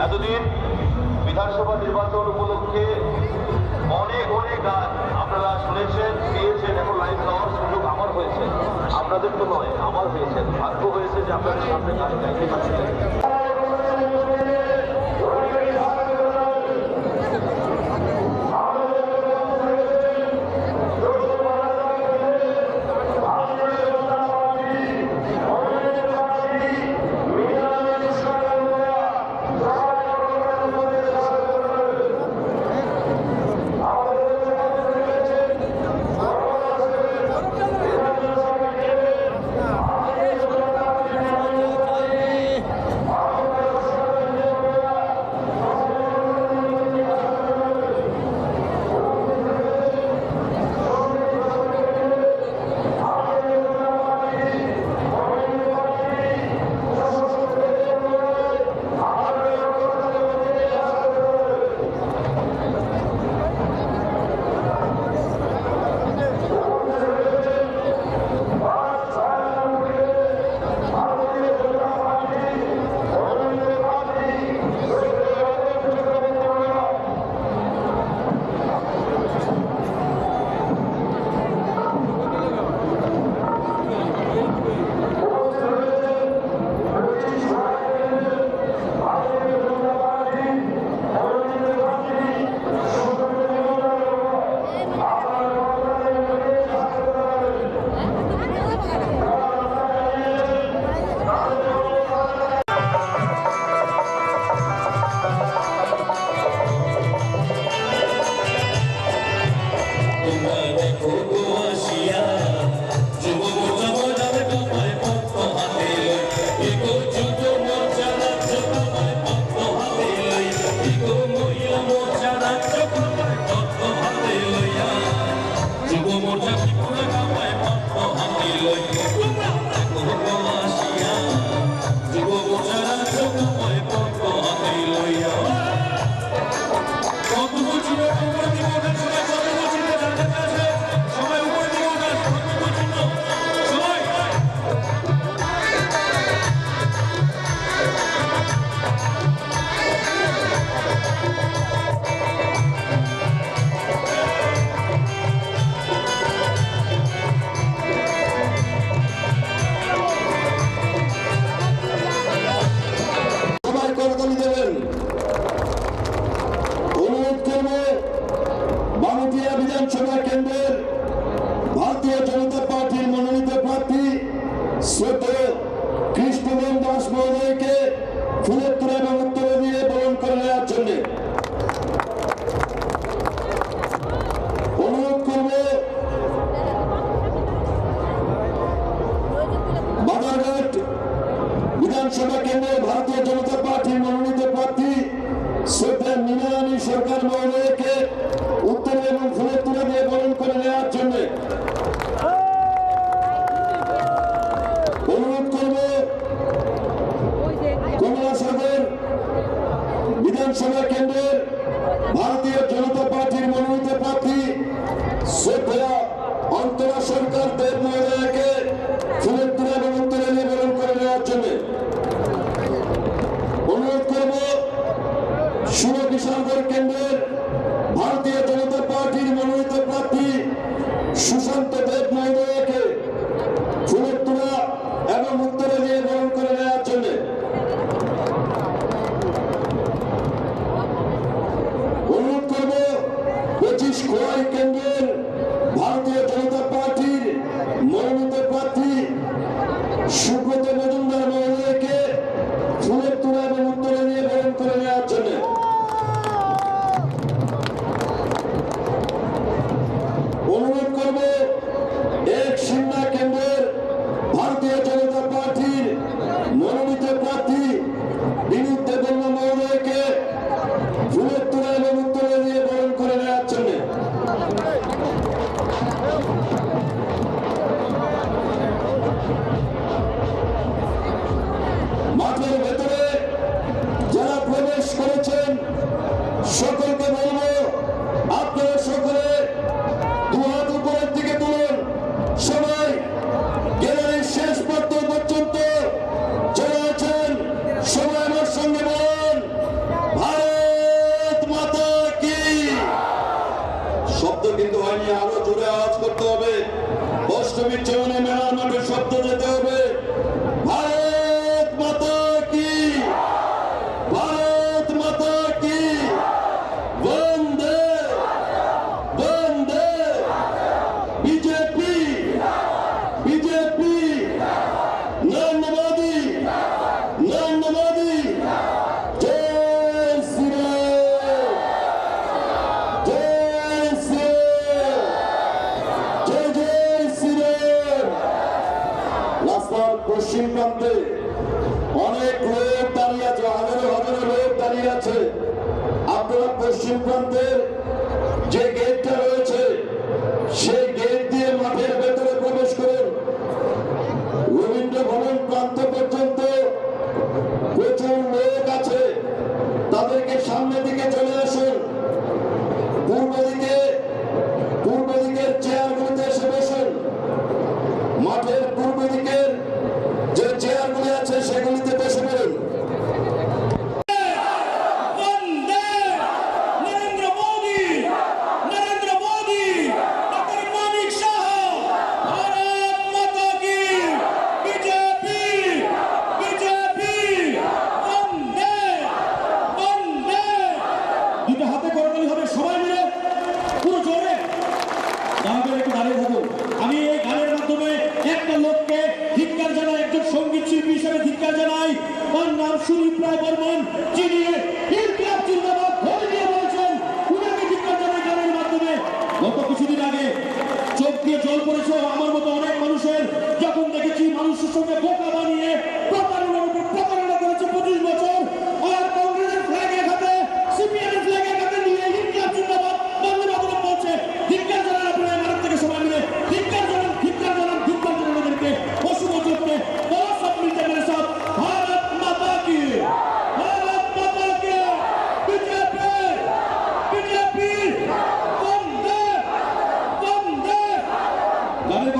এতদিন বিধানসভা নির্বাচন উপলক্ষে অনেক অনেক গান আপনারা শুনেছেন, পেয়েছেন, এখন লাইভ গাওয়ার সুযোগ আমার হয়েছে, আপনাদের তো নয়, আমার হয়েছে। ভাগ্য হয়েছে যে আপনাদের সামনে গান গাইতে পারছেন। বিধানসভা কেন্দ্রের ভারতীয় জনতা পার্টির মনোনীত প্রার্থী শ্রদ্ধেয় কৃষ্ণমোহন দাস মহোদয়কে ফুলের তোড়া এবং উত্তরে দিয়ে বরণ করে নেওয়ার জন্য অনুরোধ করব বাজারঘাট বিধানসভা কেন্দ্রের ভারতীয় জনতা পার্টির মনোনীত প্রার্থী শ্রদ্ধেয় মীনারানী সরকার মহোদয়কে উত্তরে এবং ফুলের তোড়া দিয়ে বরণ করে নেওয়ার জন্য অনুরোধ করব কমলাসাগর বিধানসভা কেন্দ্রের ভারতীয় জনতা পার্টির মনোনীত প্রার্থী শ্রদ্ধেয় অন্তরা সরকার দেব মহোদয়কে ফুলের তোড়া এবং উত্তরে দিয়ে বরণ করে নেওয়ার জন্য অনুরোধ করব শুভ বিশালগড় কেন্দ্রের ভারতীয় জনতা পার্টির মনোনীত প্রার্থী সুশান্ত দেব মহোদয়কে ফুলের তোড়া এবং উত্তরে দিয়ে বরণ করে নেওয়ার জন্য অনুরোধ করব 25 খোয়াই কেন্দ্রের ভারতীয় জনতা পার্টির মনোনীত প্রার্থী সুব্রত মজুমদার মহোদয়কে ফুলের তোড়া এবং উত্তরে দিয়ে বরণ করে নেওয়ার জন্য অনুরোধ করব এক সিমনা কেন্দ্রের ভারতীয় জনতা পার্টির মনোনীত প্রার্থী বিনীত দেববর্মা মহোদয়কে ফুলের তোড়া এবং উত্তরে দিয়ে বরণ করে নেওয়ার জন্য মাঠের ভেতরে যারা প্রবেশ করেছেন সকলকে বলবো আপনারা সকলে দুহাত উপরের দিকে তুলুন সবাই গ্যালারির শেষ প্রান্ত পর্যন্ত যারা আছেন সবাই আমার সঙ্গে বলুন ভারত মাতা কি। শব্দ কিন্তু হয়নি, আরো জোরে আওয়াজ করতে হবে। অষ্টমীর চরণে মেলার মাঠে শব্দ যেতে হবে। ভারত মাতা কি, ভারত মাতা কি, বন্দে বন্দে বিজেপি বিজেপি নরেন্দ্র মোদী নরেন্দ্র মোদী জয় শ্রীরাম জয় শ্রীরাম জয় জয় শ্রীরাম। রাস্তার পশ্চিম প্রান্তে অনেক লোক দাঁড়িয়ে আছে, হাজারো হাজারো লোক দাঁড়িয়ে আছে। আপনারা পশ্চিম প্রান্তের যে গেটটা রয়েছে সেই গেট দিয়ে মাঠের ভেতরে প্রবেশ করুন। রবীন্দ্র ভবন প্রান্ত পর্যন্ত প্রচুর লোক আছে, তাদেরকে সামনের দিকে চলে আসুন। পূর্ব দিকের চেয়ারগুলিতে এসে বসুন। মাঠের পূর্ব দিকের যে চেয়ারগুলি আছে সেগুলিতে বসে পড়ুন। দুটো হাতে করতালি হবে সবাই মিলে পুরো জোরে। আমাদের একটু দাঁড়িয়ে থাকুন। আমি এই গানের মাধ্যমে একটা লোককে ধিক্কার জানাই, একজন সঙ্গীত শিল্পী হিসেবে ধিক্কার জানাই। তার নাম সুদীপ রায় বর্মন, যিনি ইনকিলাব জিন্দাবাদ ধরে দিয়ে বলছেন। উনাকে ধিক্কার জানাই গানের মাধ্যমে। গত কিছুদিন আগে চোখ দিয়ে জল পড়েছে আমার মতো অনেক মানুষের, যখন দেখেছি মানুষের সঙ্গে বোকা বানিয়ে প্রতারণার উপর প্রতারণা করেছে 25 বছর। আর কংগ্রেসের ফ্ল্যাগের হাতে, সিপিএমের ফ্ল্যাগের হাতে নিয়ে ইনকিলাব জিন্দাবাদ বন্দে মাতরম বলছে। ধিক্কার জানান আপনারা ভারত থেকে সবাই মিলে। ধিক্কার জানান, ধিক্কার জানান, ধিক্কার জানান ওদেরকে। অশুভ চোখে বলো সব মিলতে মেরে সব ভারত মাতা কি, ভারত মাতা কি, বিজেপি বিজেপি বন্দে বন্দে। গানের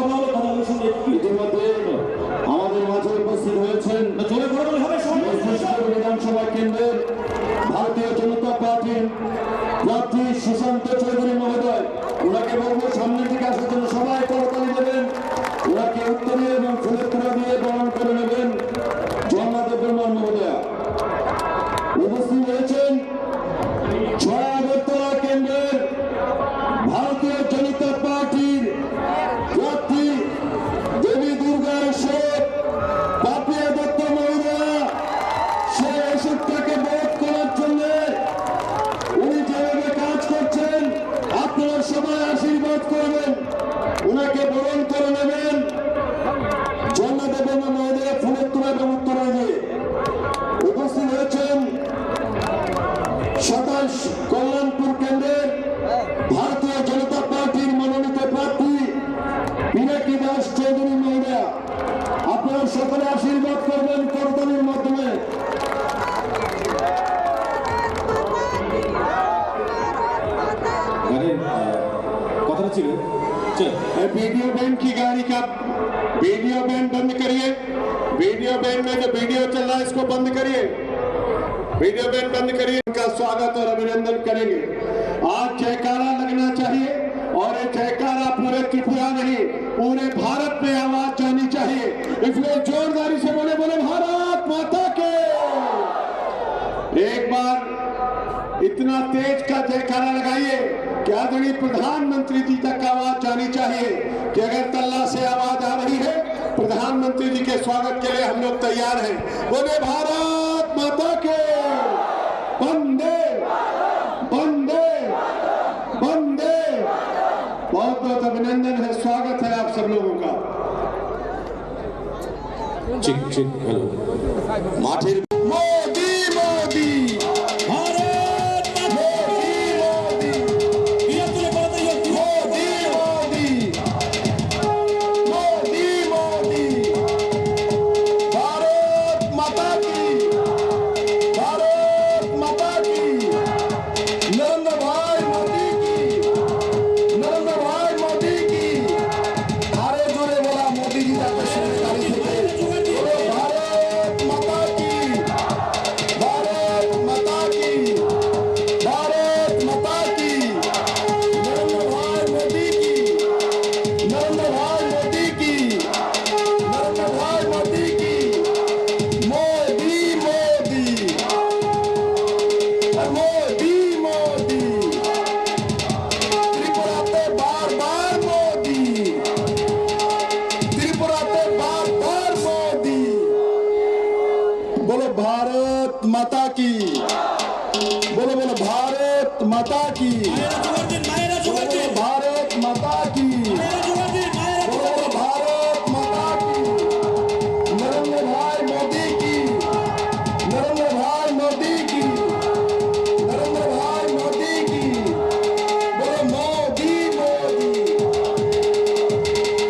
ছিল চলো वीडियो बैंड की गाड़ी का वीडियो बैंड बंद करिए। वीडियो बैंड में जो वीडियो चल रहा है इसको बंद करिए। वीडियो बैंड बंद करिए। उनका स्वागत और अभिनंदन करेंगे। आज जयकारा लगना चाहिए और ये जयकारा पूरे त्रिपुरा नहीं पूरे भारत में आवाज जानी चाहिए, इसलिए जोरदारी से बोले बोले भारत माता के। एक बार इतना तेज का जयकारा लगाइए कि आदरणीय प्रधानमंत्री जी तक आवाज जानी चाहिए कि अगर तल्ला से आवाज आ रही है प्रधानमंत्री जी के स्वागत के लिए हम लोग तैयार हैं। बोले भारत माता के। वंदे वंदे वंदे। बहुत बहुत अभिनंदन है, स्वागत है आप सब लोगों का। ঠিক ঠিক হ্যালো মাঠের मोदी मोदी ভারত मोदी मोदी বৃহত্তর গণতন্ত্র मोदी मोदी मोदी मोदी। भारत माता की। भारत माता की। नरेंद्र भाई मोदी की। नरेंद्र भाई मोदी की। अरे जोरे बोला मोदी जी जाके सुने गाड़ी से बोलो भारत माता की। भारत माता की। भारत माता की। नरेंद्र भाई मोदी की। नरेंद्र भाई मोदी की। नरेंद्र भाई मोदी की। मोदी मोदी मोदी मोदी। त्रिपुरा पे बार बार मोदी। त्रिपुरा पे बार बार मोदी। बोलो भारत माता की। बोलो बोलो भारत माता की। মায়েরা জোগাড় দিন बोलो भारत माता की। মায়েরা জোগাড় দিন মায়েরা बोलो भारत माता की। नरेंद्र भाई मोदी की। नरेंद्र भाई मोदी की। नरेंद्र भाई मोदी की। बोलो मोदी मोदी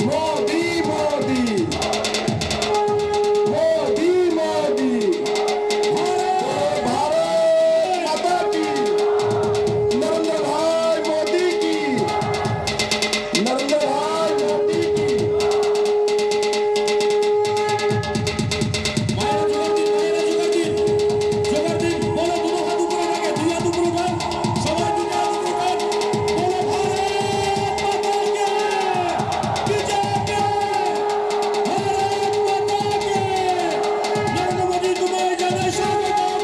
मोदी मोदी मोदी मोदी। बोलो भारत माता की। नरेंद्र भाई मोदी की। नरेंद्र भाई मोदी की। মায়েরা জোগাড় দিন জোগাড় দিন বলো দুটো হাত উপরে রাখে দুই হাত উপরে উঠান সবাই দুটো হাত উপরে উঠান বলো ভারত মাতা কে বিজয় কে ভারত মাতা কে নরেন্দ্র মোদি তোমায় জানাই স্বাগতম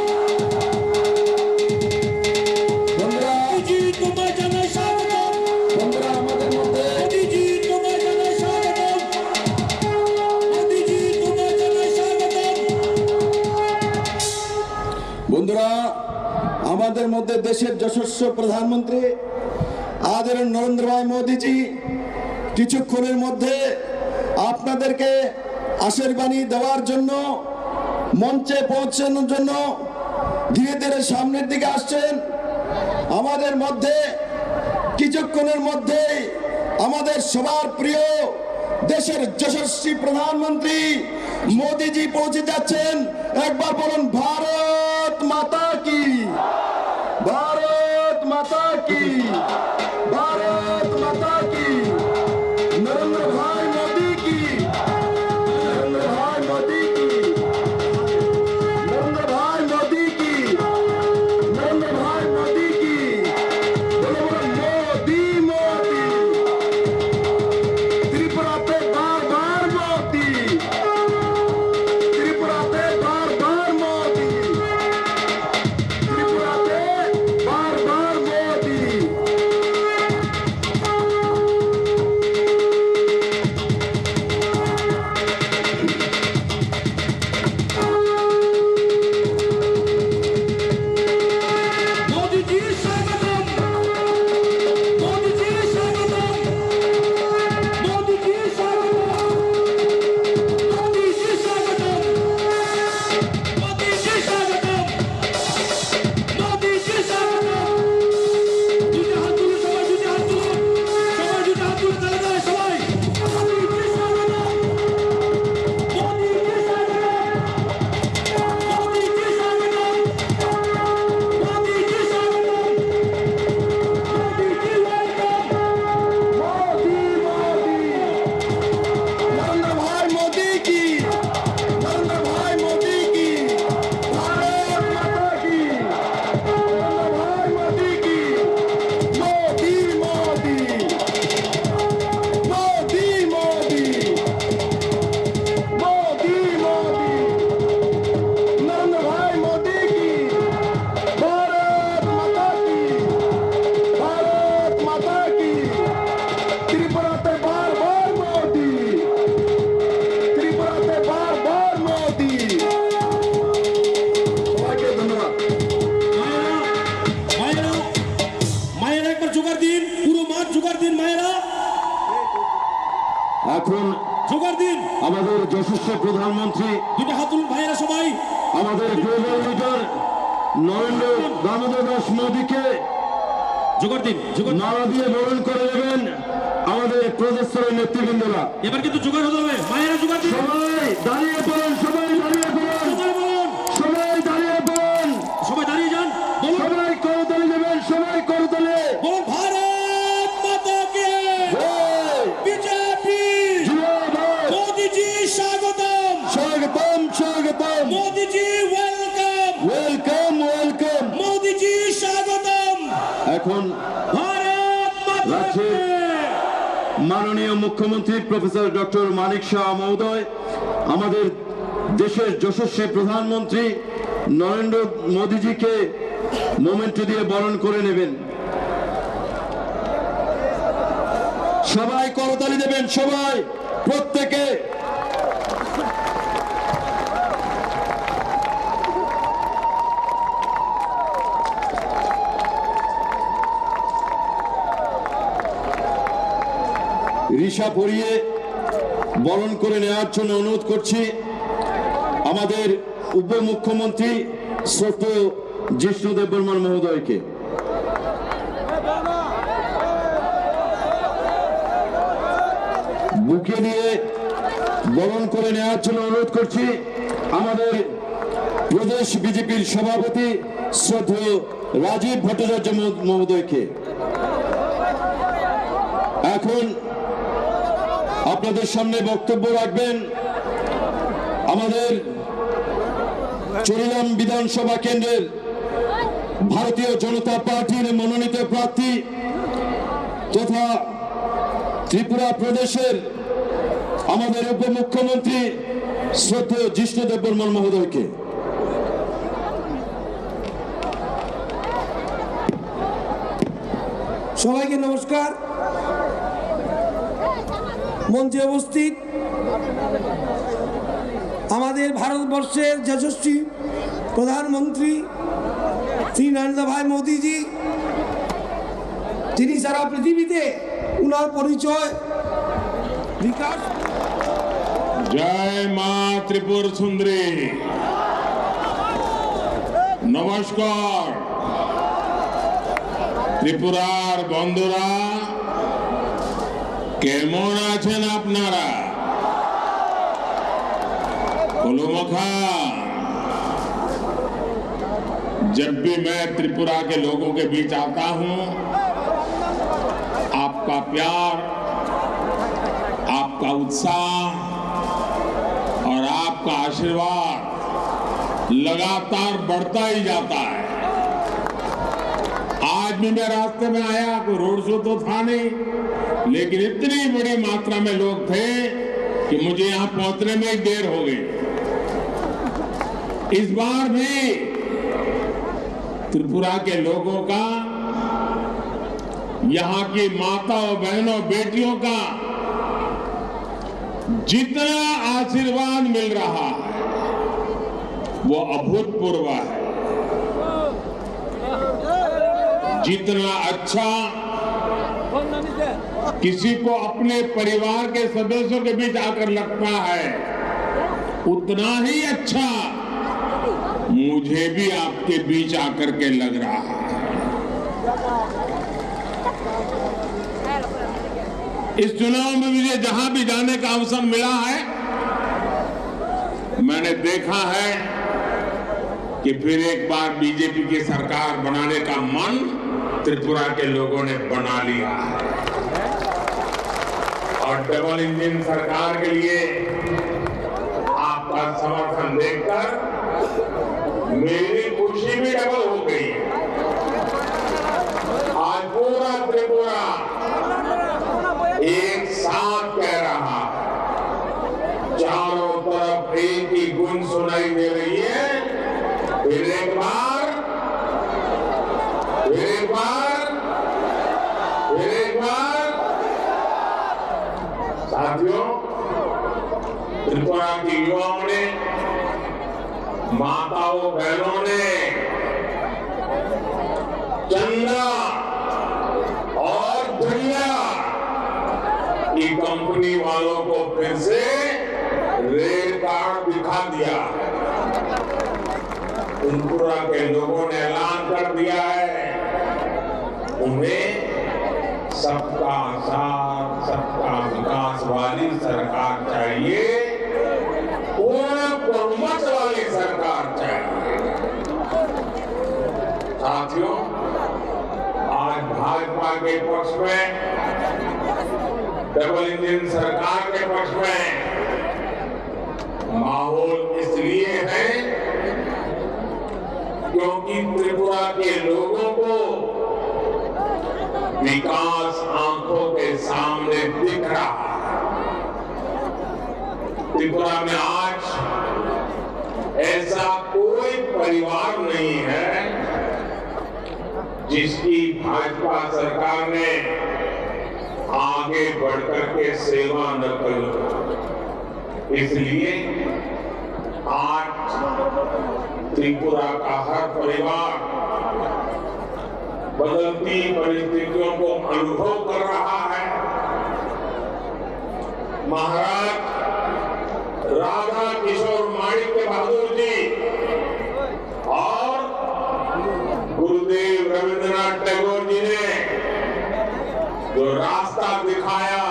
বন্ধুরা মোদিজি তোমায় জানাই স্বাগতম বন্ধুরা আমাদের মধ্যে মোদিজি তোমায় জানাই স্বাগতম মোদিজি তোমায় জানাই স্বাগতম বন্ধুরা আমাদের মধ্যে দেশের যশস্ব প্রধানমন্ত্রী আদরণীয় নরেন্দ্র ভাই মোদিজি কিছুক্ষণের মধ্যে আপনাদেরকে আশীর্বাণী দেওয়ার জন্য মঞ্চে পৌঁছানোর জন্য ধীরে ধীরে সামনের দিকে আসছেন। আমাদের মধ্যে কিছুক্ষণের মধ্যেই আমাদের সবার প্রিয় দেশের যশস্বী প্রধানমন্ত্রী মোদিজি পৌঁছে যাচ্ছেন। একবার বলুন भारत माता की। भारत माता की। भारत माता की। नरेंद्र भाई मोदी की। नरेंद्र भाई मोदी की। नरेंद्र भाई मोदी की। नरेंद्र भाई मोदी की। बोलो बोलो मोदी मोदी। त्रिपुरा पे बार बार मोदी। त्रिपुरा पे बार बार मोदी। त्रिपुरा पे बार बार मोदी। এখন জোগাড় দিন, আমাদের যশস্বী প্রধানমন্ত্রী, দুটো হাত তুলুন ভাইয়েরা সবাই। আমাদের গ্লোবাল লিডার নরেন্দ্র দামোদর দাস মোদীকে জোগাড় দিন, জোগাড়। নারা দিয়ে বরণ করে নেবেন আমাদের প্রদেশের নেতৃবৃন্দরা। এবার কিন্তু জোগাড় হতে হবে, মায়েরা জোগাড় দিন। সবাই দাঁড়িয়ে পড়ুন, সবাই দাঁড়িয়ে পড়ুন, সবাই বলুন, সবাই দাঁড়িয়ে পড়ুন, সবাই দাঁড়িয়ে যান, বলুন, সবাই করতালি দেবেন, সবাই করতালি। বলুন ভারত মাতা কে জয় বিজেপি, জিন্দাবাদ। মোদীজি স্বাগতম, স্বাগতম স্বাগতম, মোদীজি ওয়েলকাম, ওয়েলকাম ওয়েলকাম। মোদীজি স্বাগতম। এখন ভারত মাতা রাজ্যের কে। মাননীয় মুখ্যমন্ত্রী প্রফেসর ডক্টর মানিক শাহ মহোদয় আমাদের দেশের যশস্বী প্রধানমন্ত্রী নরেন্দ্র মোদীজিকে মোমেন্টো দিয়ে বরণ করে নেবেন। সবাই করতালি দেবেন, সবাই, প্রত্যেকে। রিশা পরিয়ে বরণ করে নেওয়ার জন্য অনুরোধ করছি আমাদের উপমুখ্যমন্ত্রী শ্রদ্ধেয় জিষ্ণু দেববর্মন মহোদয়কে। বুকে নিয়ে বরণ করে নেওয়ার জন্য অনুরোধ করছি আমাদের প্রদেশ বিজেপির সভাপতি শ্রদ্ধেয় রাজীব ভট্টাচার্য মহোদয়কে। এখন আপনাদের সামনে বক্তব্য রাখবেন আমাদের চরিলাম বিধানসভা কেন্দ্রের ভারতীয় জনতা পার্টির মনোনীত প্রার্থী তথা ত্রিপুরা প্রদেশের আমাদের উপমুখ্যমন্ত্রী শ্রদ্ধেয় জিষ্ণু দেববর্মন মহোদয়কে। সবাইকে নমস্কার। মঞ্চে উপস্থিত আমাদের ভারতবর্ষের যশস্বী প্রধানমন্ত্রী শ্রী নরেন্দ্র ভাই মোদীজি, তিনি সারা পৃথিবীতে উনার পরিচয় বিকাশ। জয় মা ত্রিপুর সুন্দরী। নমস্কার ত্রিপুরার বন্ধুরা, কেমন আছেন আপনারা? कोलुमखा। जब भी मैं त्रिपुरा के लोगों के बीच आता हूं, आपका प्यार, आपका उत्साह और आपका आशीर्वाद लगातार बढ़ता ही जाता है। आज भी मैं रास्ते में आया, कोई रोड शो तो था नहीं, लेकिन इतनी बड़ी मात्रा में लोग थे कि मुझे यहां पहुंचने में ही देर हो गई। इस बार भी त्रिपुरा के लोगों का, यहां की माताओं, बहनों, बेटियों का जितना आशीर्वाद मिल रहा है वो अभूतपूर्व है। जितना अच्छा किसी को अपने परिवार के सदस्यों के बीच आकर लगता है, उतना ही अच्छा मुझे भी आपके बीच आकर के लग रहा है। इस चुनाव में मुझे जहां भी जाने का अवसर मिला है, मैंने देखा है कि फिर एक बार बीजेपी की सरकार बनाने का मन त्रिपुरा के लोगों ने बना लिया है। और डबल इंजन सरकार के लिए आपका समर्थन देखकर मेरी खुशी भी डबल हो गई। आज पूरा त्रिपुरा एक साथ कह रहा है, चारों तरफ एक ही गुंज सुनाई दे रही है। फिर एक बार, फिर एक बार, फिर एक बार। साथियों, त्रिपुरा के युवाओं ने, माताओं, बहनों ने चंदा और धनिया कि कंपनी वालों को फिर से रेड कार्ड दिखा दिया। त्रिपुरा के लोगों ने ऐलान कर दिया है, उन्हें सबका साथ सबका विकास वाली सरकार चाहिए, पूर्ण बहुमत वाली सरकार चाहिए। साथियों, आज भाजपा के पक्ष में, डबल इंजन सरकार के पक्ष में माहौल इसलिए है क्योंकि त्रिपुरा के लोगों को विकास आंखों के सामने दिख रहा है। त्रिपुरा में आज ऐसा कोई परिवार नहीं है जिसकी भाजपा सरकार ने आगे बढ़कर के सेवा न करी। इसलिए आज त्रिपुरा का हर परिवार बदलती परिस्थितियों को अनुभव कर रहा है। महाराज राधा किशोर माणिक्य बहादुर जी और गुरुदेव रविंद्रनाथ टैगोर जी ने जो रास्ता दिखाया,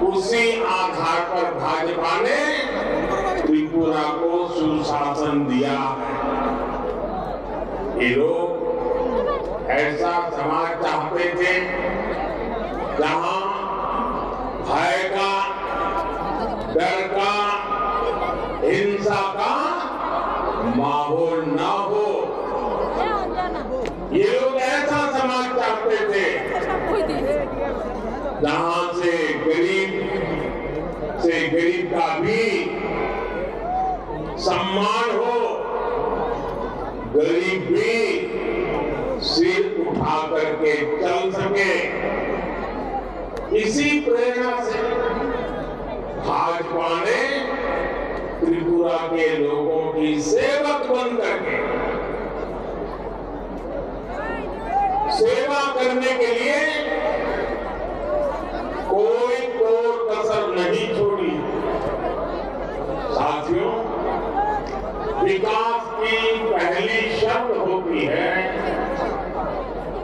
उसी आधार पर भाजपा ने त्रिपुरा को सुशासन दिया है। ये लोग ऐसा समाज चाहते थे जहां भय का, डर का, हिंसा का माहौल न हो। ये लोग ऐसा समाज चाहते थे जहां से गरीब का भी सम्मान हो, गरीब भी सिर उठा करके चल सके। इसी प्रेरणा से भाजपा ने त्रिपुरा के लोगों की सेवक बन करके सेवा करने के लिए कोई कोर कसर नहीं छोड़ी। साथियों, विकास की पहली शर्त होती है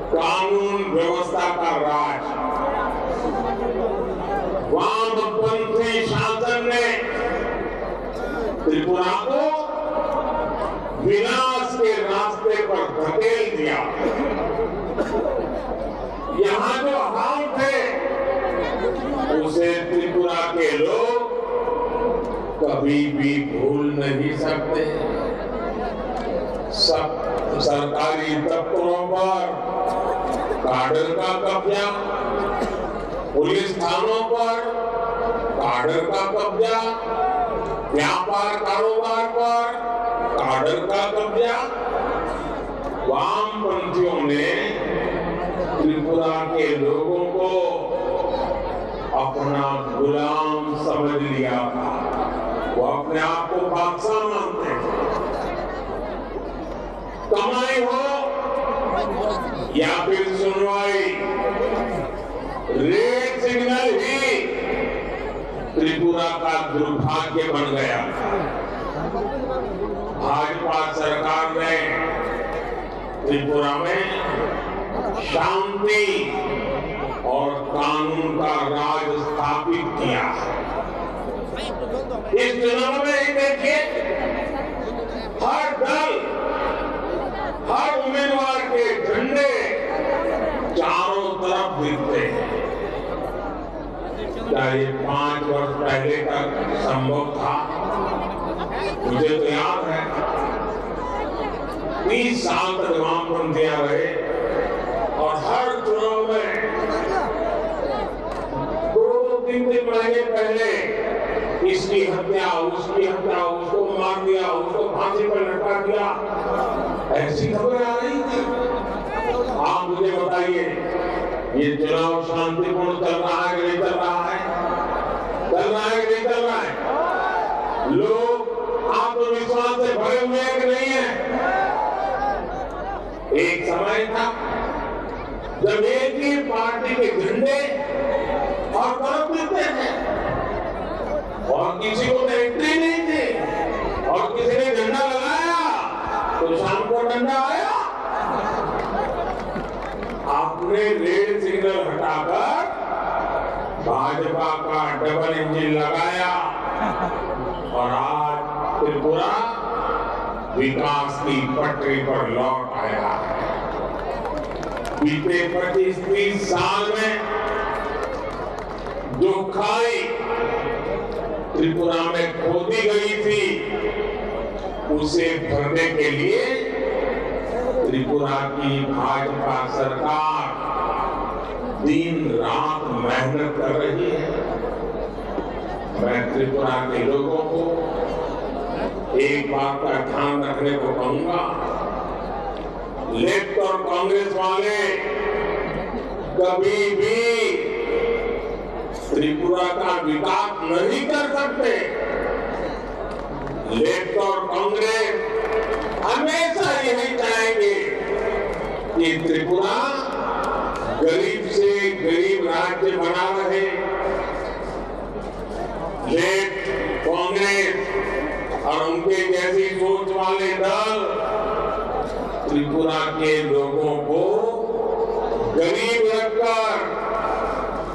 कानून व्यवस्था का राज। वामपंथी शासन ने त्रिपुरा को विनाश के रास्ते पर धकेल दिया। यहाँ जो हाल थे उसे त्रिपुरा के लोग कभी भी भूल नहीं सकते। सब सरकारी दफ्तरों पर काडर का कब्जा, पुलिस थानों पर काडर का कब्जा, व्यापार कारोबार पर काडर का कब्जा। वामपंथियों ने त्रिपुरा के लोगों को अपना गुलाम समझ लिया था। वो अपने आप को बादशाह मानते थे। कमाई हो या फिर सुनवाई, रेड सिग्नल ही त्रिपुरा का दुर्भाग्य बन गया। भाजपा सरकार ने त्रिपुरा में शांति और कानून का राज स्थापित किया। इस चुनाव में ही देखिए, हर दल, हर उम्मीदवार के झंडे चारों तरफ दिखते हैं। क्या ये 5 वर्ष पहले तक संभव था? मुझे तो याद है 30 साल तक वामपंथियां रहे और हर चुनाव में 2-3 महीने पहले इसकी हत्या, उसकी हत्या, उसको मार दिया, उसको फांसी पर लटका दिया, ऐसी खबरें आ रही थी। आप मुझे बताइए, ये चुनाव शांतिपूर्ण चल रहा है कि नहीं चल रहा है? चल रहा है कि नहीं चल रहा है? लोग आत्मविश्वास से भरे हुए हैं कि नहीं है? एक समय था जब एक ही पार्टी के झंडे और भाजपा का डबल इंजन लगाया और आज त्रिपुरा विकास की पटरी पर लौट आया है। बीते 25-30 साल में जो खाई त्रिपुरा में खोदी गई थी, उसे भरने के लिए त्रिपुरा की भाजपा सरकार दिन रात मेहनत कर रही है। मैं त्रिपुरा के लोगों को एक बात का ध्यान रखने को कहूंगा, लेफ्ट और कांग्रेस वाले कभी भी त्रिपुरा का विकास नहीं कर सकते। लेफ्ट और कांग्रेस हमेशा यही चाहेंगे कि त्रिपुरा गरीब से गरीब राज्य बना रहे। लेफ्ट, कांग्रेस और उनके जैसी सोच वाले दल त्रिपुरा के लोगों को गरीब रखकर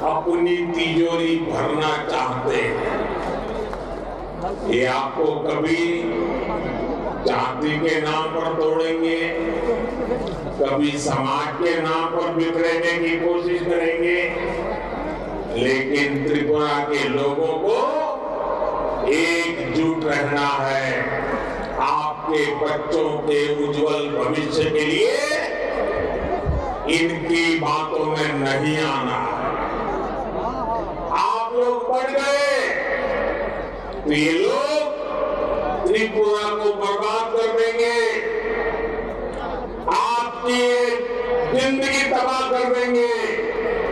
अपनी तिजोरी भरना चाहते हैं। ये आपको कभी जाति के नाम पर तोड़ेंगे, कभी समाज के नाम पर बिखरने की कोशिश करेंगे, लेकिन त्रिपुरा के लोगों को एकजुट रहना है। आपके बच्चों के उज्जवल भविष्य के लिए इनकी बातों में नहीं आना है। आप लोग बढ़ गए तो ये लोग त्रिपुरा को बर्बाद कर देंगे, आपकी जिंदगी तबाह कर देंगे,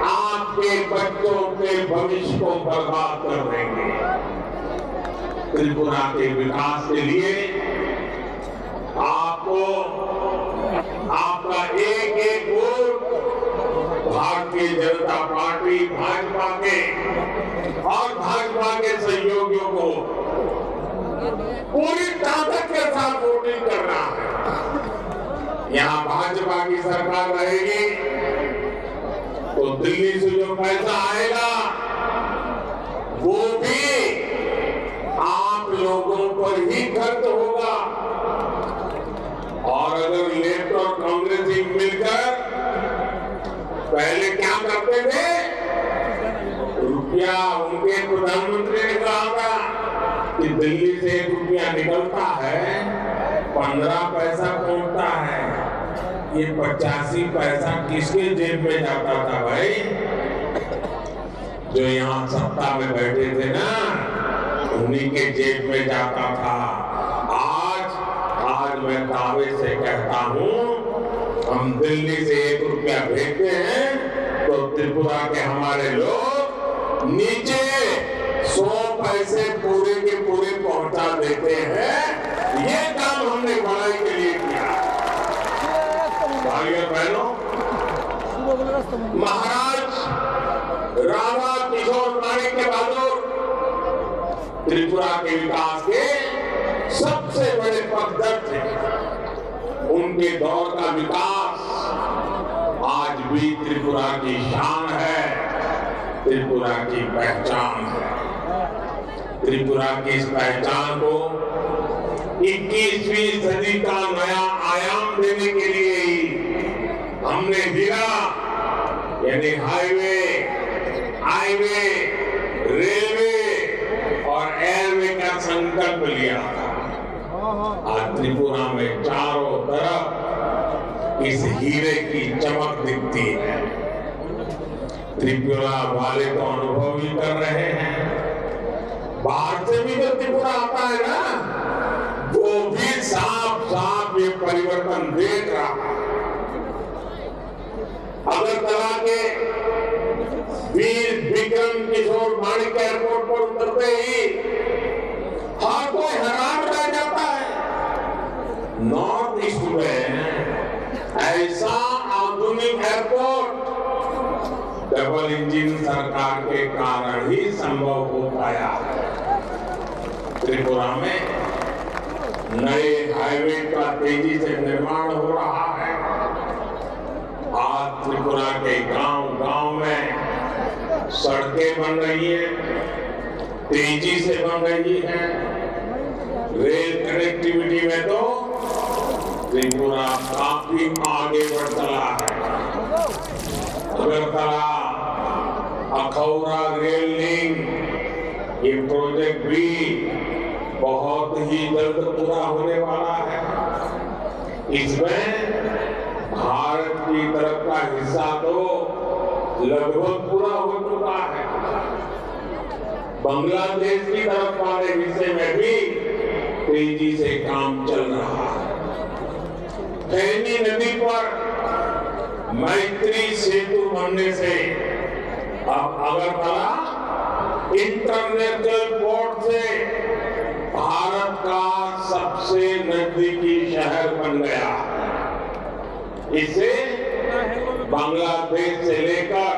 आपके बच्चों के भविष्य को बर्बाद कर देंगे। त्रिपुरा के विकास के लिए आपको आपका एक एक वोट भारतीय जनता पार्टी, भाजपा के और भाजपा के सहयोगियों को पूरी ताकत के साथ वोटिंग करना है। यहाँ भाजपा की सरकार रहेगी तो दिल्ली से जो पैसा आएगा वो भी आप लोगों पर ही खर्च होगा। और अगर लेफ्ट और कांग्रेस ही मिलकर पहले क्या करते थे, रुपया उनके प्रधानमंत्री ने कहा था कि दिल्ली से 1 रुपया निकलता है 15 पैसा पहुंचता है। ये 85 पैसा किसके जेब में जाता था भाई? जो यहाँ सत्ता में बैठे थे ना, उन्हीं के जेब में जाता था। आज मैं दावे से कहता हूँ, हम दिल्ली से 1 रुपया भेजते हैं तो त्रिपुरा के हमारे लोग नीचे 100 पैसे पूरे के पूरे पहुंचा देते हैं। ये काम हमने भलाई के लिए किया। भाइयों बहनों, महाराज राणा किशोर माणिक्य बहादुर त्रिपुरा के विकास के सबसे बड़े पथदर्शी थे। उनके दौर का विकास आज भी त्रिपुरा की शान है, त्रिपुरा की पहचान है। त्रिपुरा की इस पहचान को 21वीं सदी का नया आयाम देने के लिए ही हमने हीरा यानी हाईवे, रेलवे और एयरवे का संकल्प लिया था। आज त्रिपुरा में चारों तरफ इस हीरे की चमक दिखती है। त्रिपुरा वाले तो अनुभव ही कर रहे हैं। बाहर से भी जो त्रिपुरा आता है ना, वो भी साफ साफ ये परिवर्तन देख रहा है। अगरतला के वीर विक्रम किशोर माणिक्य एयरपोर्ट पर उतरते ही हर कोई हैरान रह जाता है। नॉर्थ ईस्ट में ऐसा आधुनिक एयरपोर्ट डबल इंजन सरकार के कारण ही संभव हो पाया है। त्रिपुरा में नए हाईवे का तेजी से निर्माण हो रहा है। आज त्रिपुरा के गांव-गांव में सड़कें बन रही हैं, तेजी से बन रही हैं। रेल कनेक्टिविटी में तो त्रिपुरा काफी आगे बढ़ चला है। अगरतला अखौरा रेल लिंक, ये प्रोजेक्ट भी बहुत ही जल्द पूरा होने वाला है। इसमें भारत की तरफ का हिस्सा तो लगभग पूरा हो चुका है। बांग्लादेश की तरफ वाले हिस्से में भी तेजी से काम चल रहा है। फैनी नदी पर मैत्री सेतु बनने से अब अगरतला इंटरनेशनल पोर्ट से भारत का सबसे नजदीकी शहर बन गया। इससे बांग्लादेश से लेकर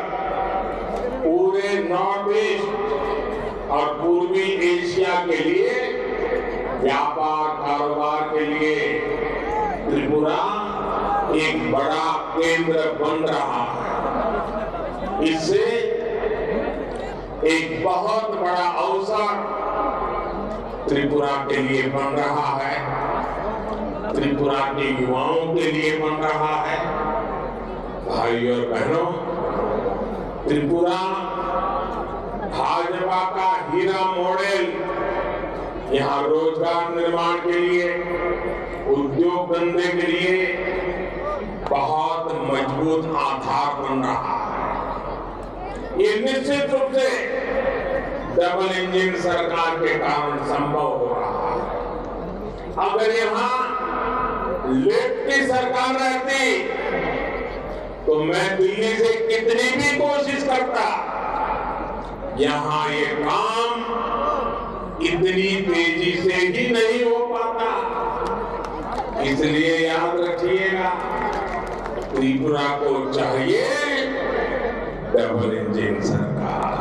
पूरे नॉर्थ ईस्ट और पूर्वी एशिया के लिए व्यापार कारोबार के लिए त्रिपुरा एक बड़ा केंद्र बन रहा है। इससे एक बहुत बड़ा अवसर त्रिपुरा के लिए बन रहा है, त्रिपुरा के युवाओं के लिए बन रहा है। भाई और बहनों, त्रिपुरा भाजपा का हीरा मॉडल यहाँ रोजगार निर्माण के लिए, उद्योग धंधे के लिए बहुत मजबूत आधार बन रहा है। ये निश्चित रूप से डबल इंजन सरकार के कारण संभव हो रहा है। अगर यहाँ लेफ्ट की सरकार रहती तो मैं दिल्ली से कितनी भी कोशिश करता, यहाँ ये काम इतनी तेजी से ही नहीं हो पाता। इसलिए याद रखिएगा, त्रिपुरा को चाहिए डबल इंजन सरकार।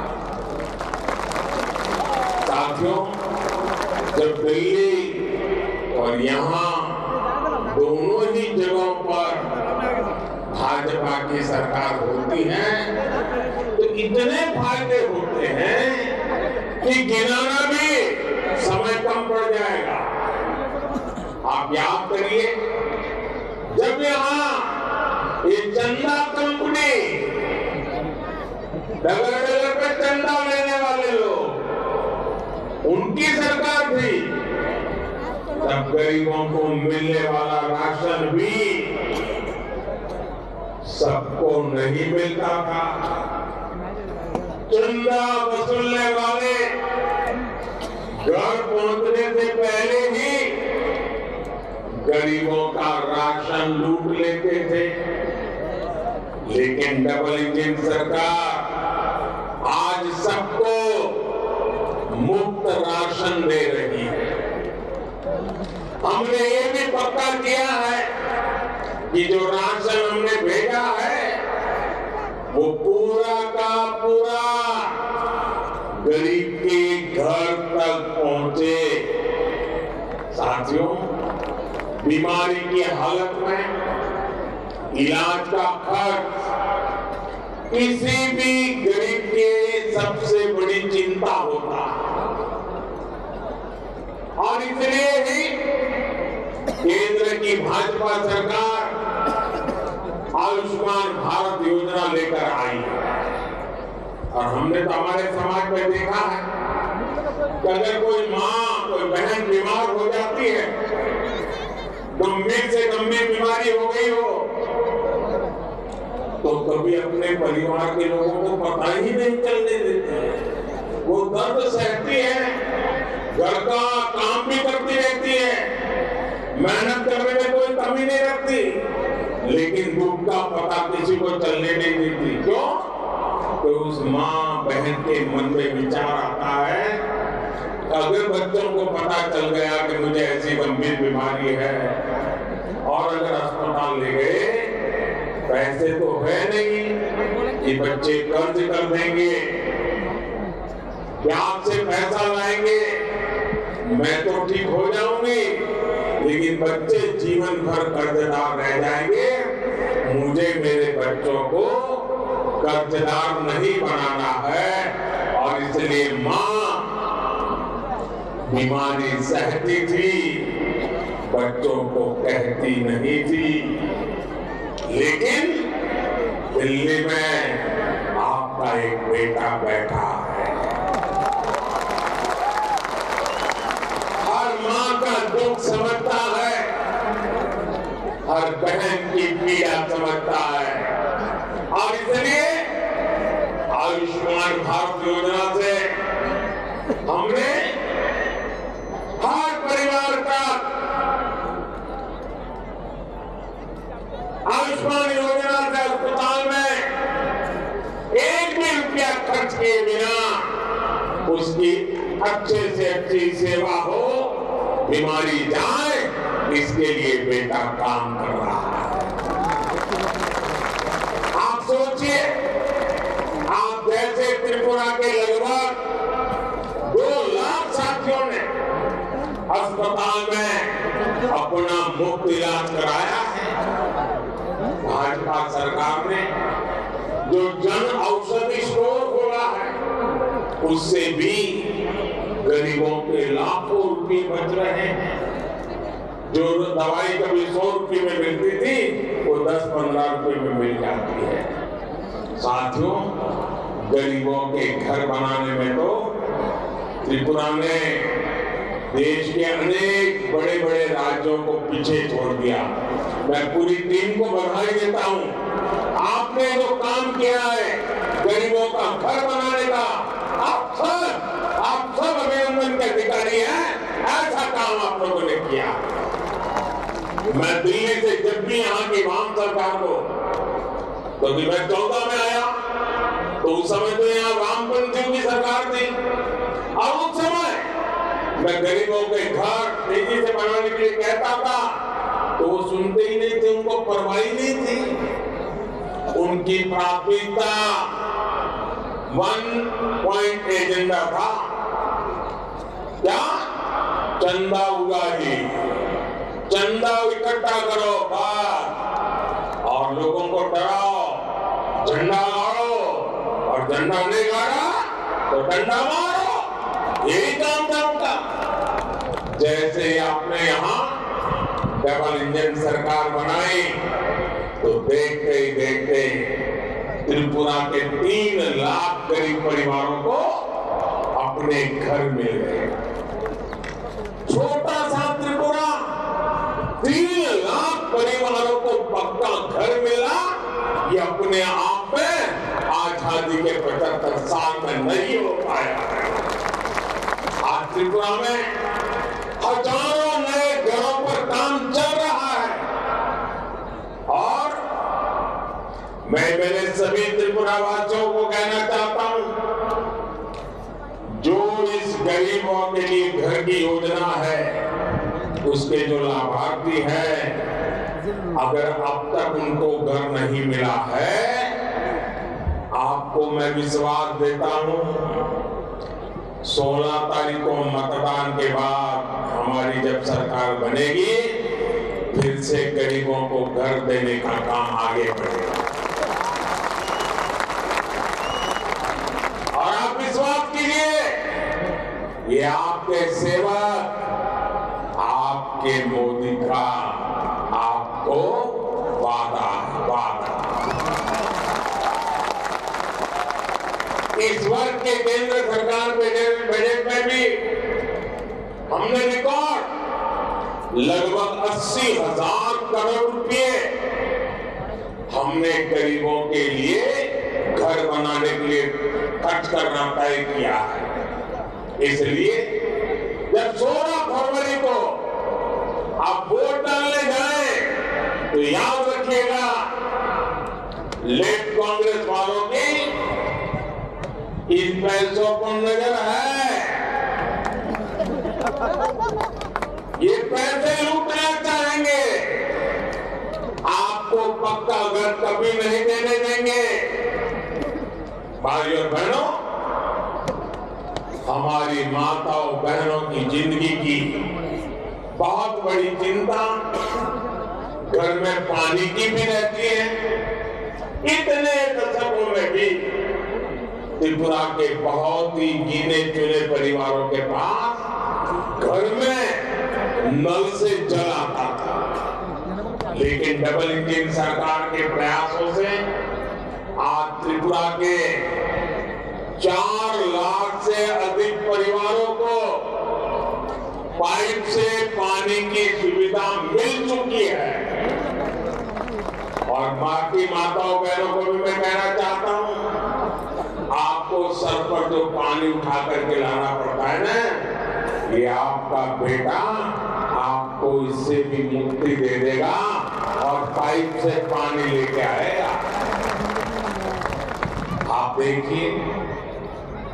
साथियों, जब दिल्ली और यहाँ दोनों ही जगहों पर भाजपा की सरकार होती है तो इतने फायदे होते हैं कि गिनाना भी समय कम पड़ जाएगा। आप याद करिए, जब यहाँ ये चंदा कंपनी, डगर पे चंदा लेने वाले लोग, उनकी सरकार थी, तब गरीबों को मिलने वाला राशन भी सबको नहीं मिलता था। चंदा वसूलने वाले घर पहुंचने से पहले ही गरीबों का राशन लूट लेते थे। लेकिन डबल इंजन सरकार आज सबको मुफ्त राशन दे रही है। हमने ये भी पक्का किया है कि जो राशन हमने भेजा है वो पूरा का पूरा गरीब के घर तक पहुंचे। साथियों, बीमारी की हालत में इलाज का खर्च किसी भी गरीब के सबसे बड़ी चिंता होता है, और इसलिए ही केंद्र की भाजपा सरकार आयुष्मान भारत योजना लेकर आई है। और हमने तो हमारे समाज में देखा है कि अगर कोई माँ, कोई बहन बीमार हो जाती है, गंभीर से गंभीर बीमारी हो गई हो, तो कभी अपने परिवार के लोगों को पता ही नहीं चलने देते। वो दर्द सहती है, घर का काम भी करती रहती है, मेहनत करने में कोई कमी नहीं रखती, लेकिन दुख का पता किसी को चलने नहीं देती। क्यों? तो उस माँ बहन के मन में विचार आता है, अगर बच्चों को पता चल गया कि मुझे ऐसी गंभीर बीमारी है और अगर अस्पताल ले गए, पैसे तो है नहीं, ये बच्चे कर्ज कर देंगे, ब्याज से पैसा लाएंगे, मैं तो ठीक हो जाऊंगी, लेकिन बच्चे जीवन भर कर्जदार रह जाएंगे। मुझे मेरे बच्चों को कर्जदार नहीं बनाना है, और इसलिए मां बीमारी सहती थी, बच्चों को कहती नहीं थी। लेकिन दिल्ली में आपका एक बेटा बैठा है, हर मां का दुख समझता है, हर बहन की पीड़ा समझता है, और इसलिए आयुष्मान भारत योजना से हमने हर परिवार का आयुष्मान योजना से अस्पताल में एक भी रुपया खर्च किए बिना उसकी अच्छे से अच्छी सेवा हो, बीमारी जाए, इसके लिए बेटा काम कर रहा है। आप सोचिए, आप जैसे त्रिपुरा के लगभग 2 लाख साथियों ने अस्पताल में अपना मुफ्त इलाज कराया है। भाजपा सरकार ने जो जन औषधि स्टोर खोला है, उससे भी गरीबों के लाखों रुपए बच रहे हैं। जो दवाई कभी 100 रुपए में मिलती थी, वो 10-15 रुपए में मिल जाती है। साथियों, गरीबों के घर बनाने में तो त्रिपुरा ने देश के अनेक बड़े बड़े राज्यों को पीछे छोड़ दिया। मैं पूरी टीम को बधाई देता हूं। आपने जो काम किया है गरीबों का घर बनाने का, आप सब अभिनंदन के अधिकारी हैं। ऐसा काम आप लोगों ने किया। मैं दिल्ली से जब भी यहाँ की वाम सरकार को, क्योंकि मैं 14 में आया तो उस समय तो यहाँ वामपंथियों की सरकार थी, और उस समय मैं गरीबों के घर तेजी से बनाने के लिए कहता था तो वो सुनते ही नहीं थे, उनको परवाह ही नहीं थी। उनकी प्राथमिकता 1 पॉइंट एजेंडा था, क्या? चंदा उगाही, चंदा इकट्ठा करो बस, और लोगों को डराओ, झंडा गाड़ो, और झंडा नहीं गाड़ा तो डंडा मारो। यही काम था उनका। जैसे ही आपने यहाँ डबल इंजन सरकार बनाई तो देखते ही देखते त्रिपुरा के 3 लाख गरीब परिवारों को अपने घर मिल गए। छोटा सा त्रिपुरा, 3 लाख परिवारों को पक्का घर मिला। ये अपने आप में आजादी के 75 साल में नहीं हो पाया है। आज त्रिपुरा में हजारों नए घरों पर काम चल रहा है, और मैं मेरे सभी त्रिपुरा वासियों को कहना चाहता हूं, जो इस गरीबों के लिए घर की योजना है, उसके जो लाभार्थी हैं, अगर अब तक उनको घर नहीं मिला है, आपको मैं विश्वास देता हूं 16 तारीख को मतदान के बाद हमारी जब सरकार बनेगी, फिर से गरीबों को घर देने का काम आगे बढ़ेगा। और आप विश्वास कीजिए, ये आपके सेवक, आपके मोदी का आपको वादा है, वादा। इस वर्ष के केंद्र सरकार बजट में भी हमने रिकॉर्ड लगभग 80,000 करोड़ रुपए हमने गरीबों के लिए घर बनाने के लिए खर्च करना तय किया है। इसलिए जब 16 फरवरी को आप वोट डालने जाएं तो याद रखिएगा, लेफ्ट कांग्रेस वालों की इन पैसों को नजर है। ये पैसे लूटना चाहेंगे, आपको पक्का घर कभी नहीं देने देंगे। भाइयों और बहनों, हमारी माताओं बहनों की जिंदगी की बहुत बड़ी चिंता घर में पानी की भी रहती है, इतने दशकों में भी त्रिपुरा के बहुत ही गिने चुने परिवारों के पास घर में नल से जल आता था, लेकिन डबल इंजन सरकार के प्रयासों से आज त्रिपुरा के 4 लाख से अधिक परिवारों को पाइप से पानी की सुविधा मिल चुकी है। और बाकी माताओं बहनों को भी मैं कहना चाहता हूं, आपको सर पर जो पानी उठा करके लाना पड़ता है ना, ये आपका बेटा आपको इससे भी मुक्ति दे देगा और पाइप से पानी लेके आएगा। आप देखिए,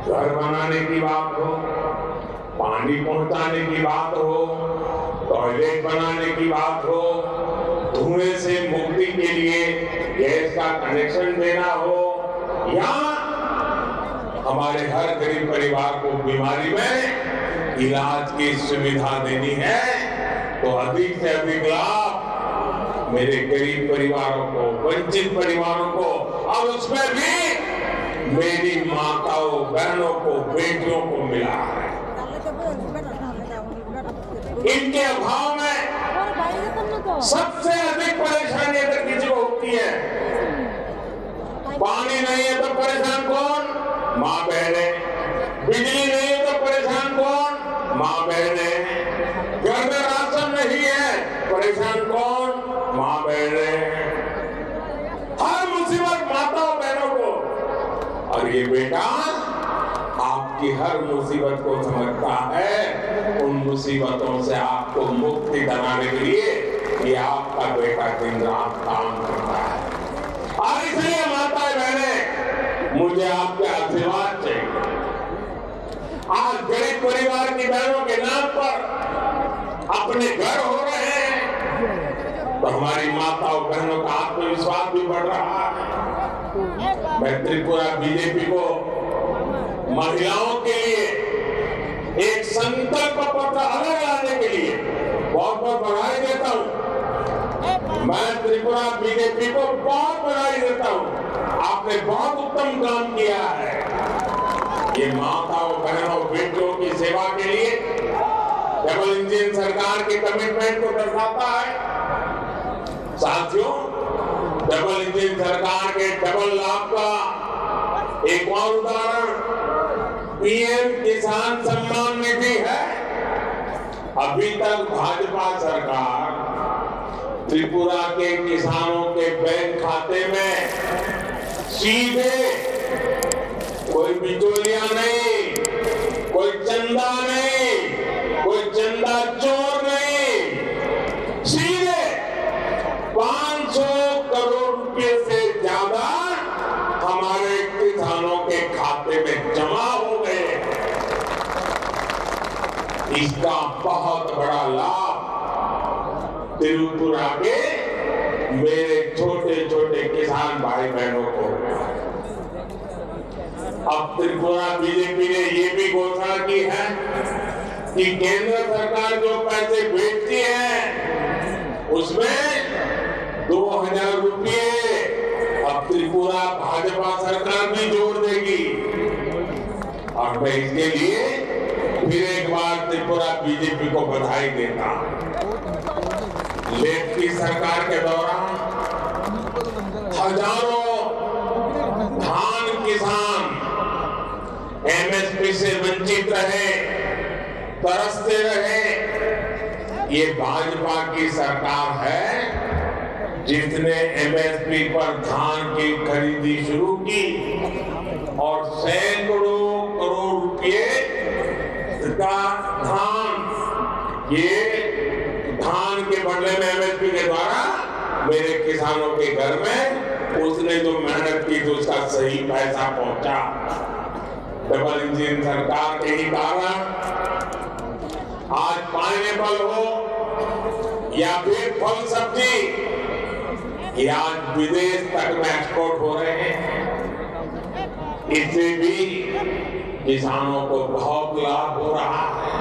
घर बनाने की बात हो, पानी पहुंचाने की बात हो, टॉयलेट बनाने की बात हो, धुएं से मुक्ति के लिए गैस का कनेक्शन देना हो, या हमारे हर गरीब परिवार को बीमारी में इलाज की सुविधा देनी है, तो अधिक से अधिक लाभ मेरे गरीब परिवारों को, वंचित परिवारों को, और उसमें भी मेरी माताओं बहनों को, बेटियों को मिला है। इनके अभाव में सबसे अधिक परेशानी अगर किसी को होती है, पानी नहीं है तो परेशान कौन? माँ बहने। बिजली नहीं है तो परेशान कौन? माँ बहने। घर में राशन नहीं है, परेशान कौन? माँ बहने। हर मुसीबत माताओं बहनों को, और ये बेटा आपकी हर मुसीबत को समझता है। उन मुसीबतों से आपको मुक्ति दिलाने के लिए ये आपका बेटा दिन रात काम करता है। और इसलिए माताएं बहनें, मुझे आपके आशीर्वाद चाहिए। आज गरीब परिवार की बहनों के नाम पर अपने घर हो रहे हैं, तो हमारी माताओं बहनों का आत्मविश्वास भी बढ़ रहा है। मैं त्रिपुरा बीजेपी को महिलाओं के लिए एक संकल्प पत्र अलग लाने के लिए बहुत बहुत बधाई देता हूं। मैं त्रिपुरा बीजेपी को बहुत बधाई देता हूं। आपने बहुत उत्तम काम किया है। ये माताओं बहनों बेटियों की सेवा के लिए डबल इंजन सरकार के कमिटमेंट को दर्शाता है। साथियों, डबल इंजन सरकार के डबल लाभ का एक और उदाहरण पीएम किसान सम्मान निधि है। अभी तक भाजपा सरकार त्रिपुरा के किसानों के बैंक खाते में सीधे, कोई बिचौलिया नहीं, कोई चंदा नहीं, कोई चंदा चोर नहीं, सीधे 500 करोड़ रुपए से ज्यादा हमारे किसानों के खाते में जमा हो गए। इसका बहुत बड़ा लाभ त्रिपुरा के मेरे छोटे छोटे किसान भाई बहनों को। अब त्रिपुरा बीजेपी ने ये भी घोषणा की है कि केंद्र सरकार जो पैसे भेजती है उसमें 2000 रुपये अब त्रिपुरा भाजपा सरकार भी जोड़ देगी। और मैं इसके लिए फिर एक बार त्रिपुरा बीजेपी को बधाई देता हूं। लेफ्ट की सरकार के दौरान हजारों धान किसान एमएसपी से वंचित रहे, तरसते रहे। ये भाजपा की सरकार है जिसने एमएसपी पर धान की खरीदी शुरू की और सैकड़ों करोड़ रुपए का धान, ये धान के बदले में एमएसपी के द्वारा मेरे किसानों के घर में उसने जो मेहनत की तो उसका सही पैसा पहुंचा। डबल इंजन सरकार के ही कारण आज पाइनएप्पल हो या फिर फल सब्जी, ये आज विदेश तक में एक्सपोर्ट हो रहे हैं। इससे भी किसानों को बहुत लाभ हो रहा है।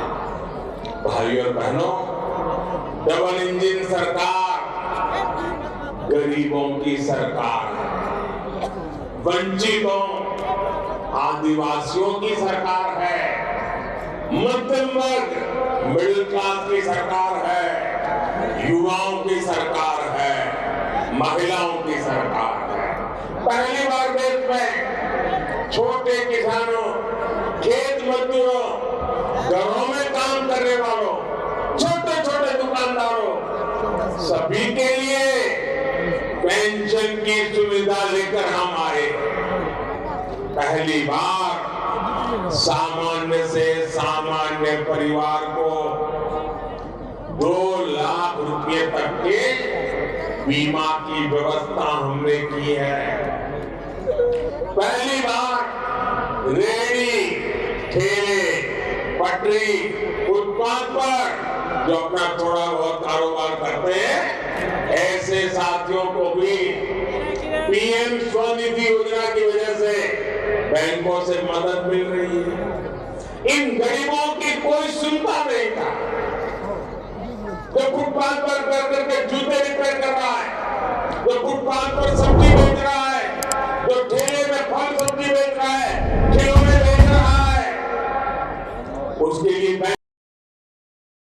भाइयों और बहनों, डबल इंजन सरकार गरीबों की सरकार है। वंचितों, आदिवासियों की सरकार है, मध्यम वर्ग, मिडिल क्लास की सरकार है, युवाओं की सरकार है, महिलाओं की सरकार है। पहली बार देश में छोटे किसानों, खेत मजदूरों, घरों में काम करने वालों, छोटे छोटे दुकानदारों, सभी के लिए पेंशन की सुविधा लेकर हम आए। पहली बार सामान्य से सामान्य परिवार को 2 लाख रुपए तक के बीमा की व्यवस्था हमने की है। पहली बार रेहड़ी, ठेले, पटरी, फुटपाथ पर जो अपना थोड़ा बहुत कारोबार करते हैं, ऐसे साथियों को भी पीएम स्वनिधि योजना की वजह से बैंकों से मदद मिल रही है। इन गरीबों की कोई सुनता नहीं था। जो फुटपाथ पर कर करके जूते रिपेयर कर रहा है, जो फुटपाथ पर सब्जी बेच रहा है, जो ठेले में फल सब्जी बेच रहा है, खिलौने बेच रहा है, उसके लिए बैंक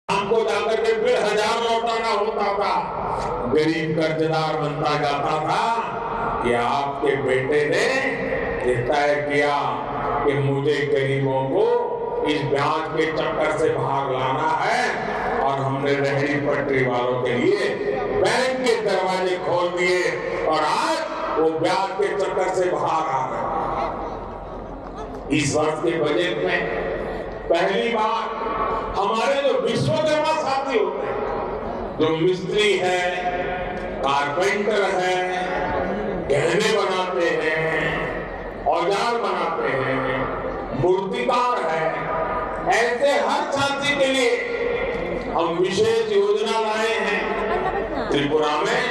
हमको जाकर के फिर 1000 लौटाना होता था। गरीब कर्जदार बनता जाता था कि आपके बेटे ने तय किया कि मुझे गरीबों को इस ब्याज के चक्कर से बाहर लाना है, और हमने रेहड़ी पटरी वालों के लिए बैंक के दरवाजे खोल दिए और आज वो ब्याज के चक्कर से बाहर आ गए। इस वर्ष के बजट में पहली बार हमारे जो विश्वकर्मा साथी होते हैं, जो मिस्त्री है, कारपेंटर है, गहने बनाते हैं, औजार बनाते हैं, मूर्तिकार है, ऐसे हर साथी के लिए हम विशेष योजना लाए हैं। त्रिपुरा में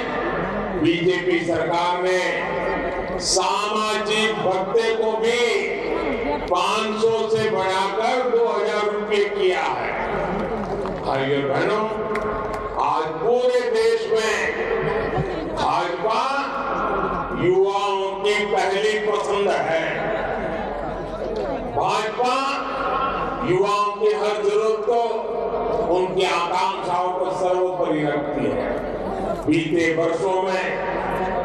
बीजेपी सरकार ने सामाजिक भत्ते को भी 500 से बढ़ाकर 2000 रुपये किया है। भाइयों बहनों, आज पूरे देश में भाजपा युवाओं की पहली पसंद है। भाजपा युवाओं की हर जरूरत को, उनकी आकांक्षाओं को सर्वोपरि रखती है। बीते वर्षों में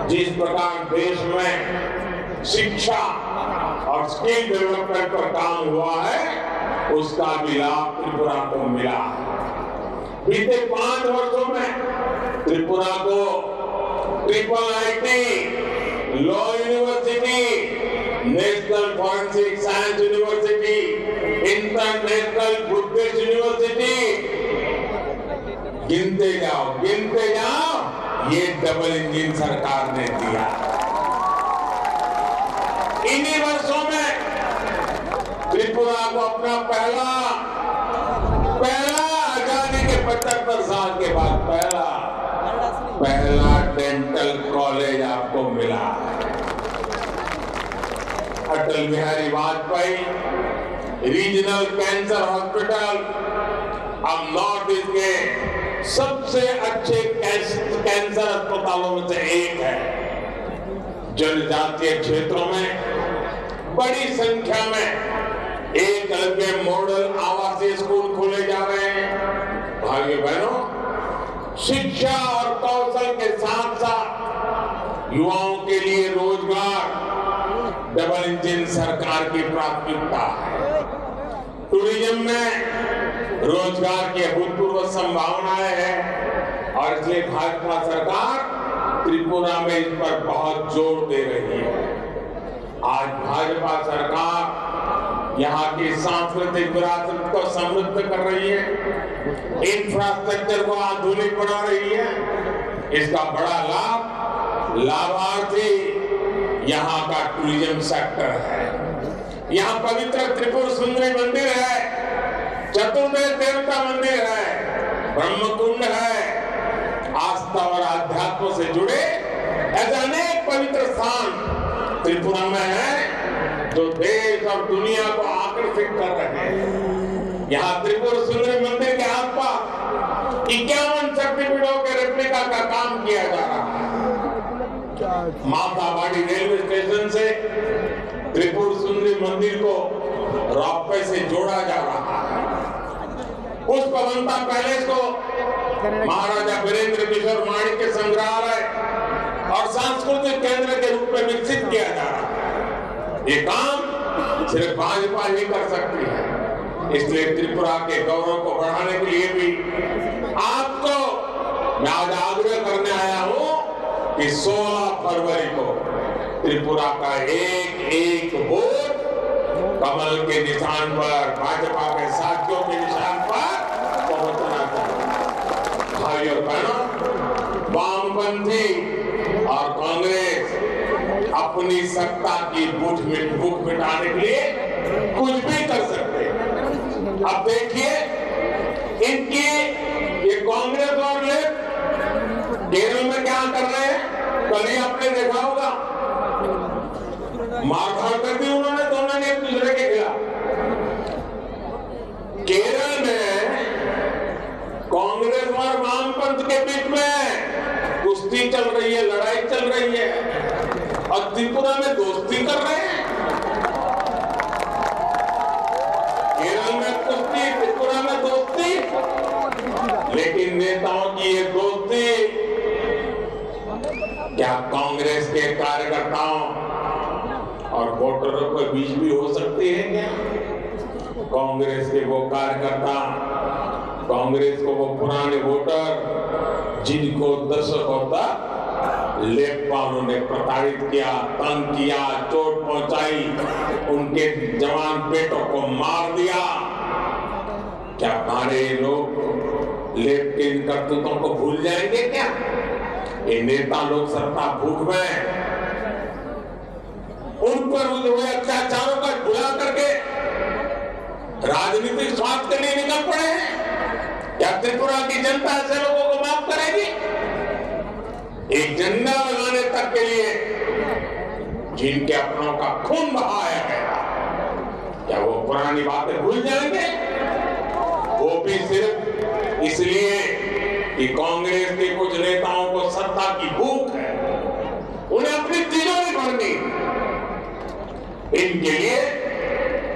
जिस प्रकार देश में शिक्षा और स्किल डेवलपमेंट पर काम हुआ है, उसका भी लाभ त्रिपुरा को मिला है। बीते 5 वर्षों में त्रिपुरा को IIT, law university, national forensic science university, international Buddhist university, गिनते जाओ, ये डबल इंजन सरकार ने दिया। इन्हीं वर्षों में त्रिपुरा को अपना पहला आजादी के 75 साल के बाद पहला डेंटल कॉलेज आपको मिला। Atal Bihari Vajpayee regional cancer hospital अब नॉर्थ ईस्ट के सबसे अच्छे कैंसर अस्पतालों में से एक है। जनजातीय क्षेत्रों में बड़ी संख्या में एकलव्य मॉडल आवासीय स्कूल खोले जा रहे हैं। भाइयों बहनों, शिक्षा और कौशल के साथ साथ युवाओं के लिए रोजगार डबल इंजन सरकार की प्राथमिकता है। टूरिज्म में रोजगार की अभूतपूर्व संभावनाएं हैं और इसलिए भाजपा सरकार त्रिपुरा में इस पर बहुत जोर दे रही है। आज भाजपा सरकार यहाँ की सांस्कृतिक विरासत को समृद्ध कर रही है, इंफ्रास्ट्रक्चर को आधुनिक बना रही है। इसका बड़ा लाभार्थी यहाँ का टूरिज्म सेक्टर है। यहाँ पवित्र त्रिपुर सुंदरी मंदिर है, चतुर्वेद देवता मंदिर है, ब्रह्मकुंड है। आस्था और आध्यात्म से जुड़े ऐसे अनेक पवित्र स्थान त्रिपुरा में है जो देश और दुनिया को आकर्षित कर रहे हैं। यहाँ त्रिपुर सुंदरी मंदिर के आसपास 51 शक्तिपीठों के रेप्लिका का काम किया जा रहा है। मातावाड़ी रेलवे स्टेशन से त्रिपुर सुंदरी मंदिर को रॉपवे से जोड़ा जा रहा है। पुष्पवंता पैलेस को महाराजा वीरेंद्र किशोर माणिक्य संग्रहालय और सांस्कृतिक केंद्र के रूप में विकसित किया जा रहा है। ये काम सिर्फ भाजपा ही कर सकती है। इसलिए त्रिपुरा के गौरव को बढ़ाने के लिए भी आपको मैं आज आग्रह करने आया हूं कि 16 फरवरी को त्रिपुरा का एक एक वोट कमल के निशान पर, भाजपा के साथियों के निशान पर पहुंचना चाहिए। भाइयों और बहनों, वामपंथी और कांग्रेस अपनी सत्ता की भूख मिटाने के लिए कुछ भी कर सकते हैं। अब देखिए इनकी ये कांग्रेस और लेफ्ट केरल में क्या कर रहे हैं, कल ही आपने देखा होगा, मारधाड़ कर दी उन्होंने दोनों ने एक दूसरे के खिलाफ। केरल में कांग्रेस और वामपंथ के बीच में कुश्ती चल रही है, लड़ाई चल रही है, और त्रिपुरा में दोस्ती कर रहे हैं। केरल में कुश्ती, त्रिपुरा में दोस्ती, लेकिन नेताओं की ये दोस्ती क्या कांग्रेस के कार्यकर्ताओं और वोटरों के बीच भी हो सकती है क्या? कांग्रेस के वो कार्यकर्ता, कांग्रेस को वो पुराने वोटर जिनको दशकों तक लेफ्ट ने प्रताड़ित किया, तंग किया, चोट पहुंचाई, उनके जवान बेटों को मार दिया, क्या हमारे लोग लेफ्ट के इन करतूतों को भूल जाएंगे क्या? ये नेता लोग सत्ता भूख में उन पर हुए अत्याचारों का बुला करके राजनीतिक स्वार्थ के लिए निकल पड़े हैं। क्या त्रिपुरा की जनता ऐसे लोगों को माफ करेगी? एक झंडा लगाने तक के लिए जिनके अपनों का खून बहाया गया, क्या वो पुरानी बातें भूल जाएंगे? वो भी सिर्फ इसलिए कि कांग्रेस के कुछ नेताओं को सत्ता की भूख है, उन्हें अपनी तिजोरी भरनी। इनके लिए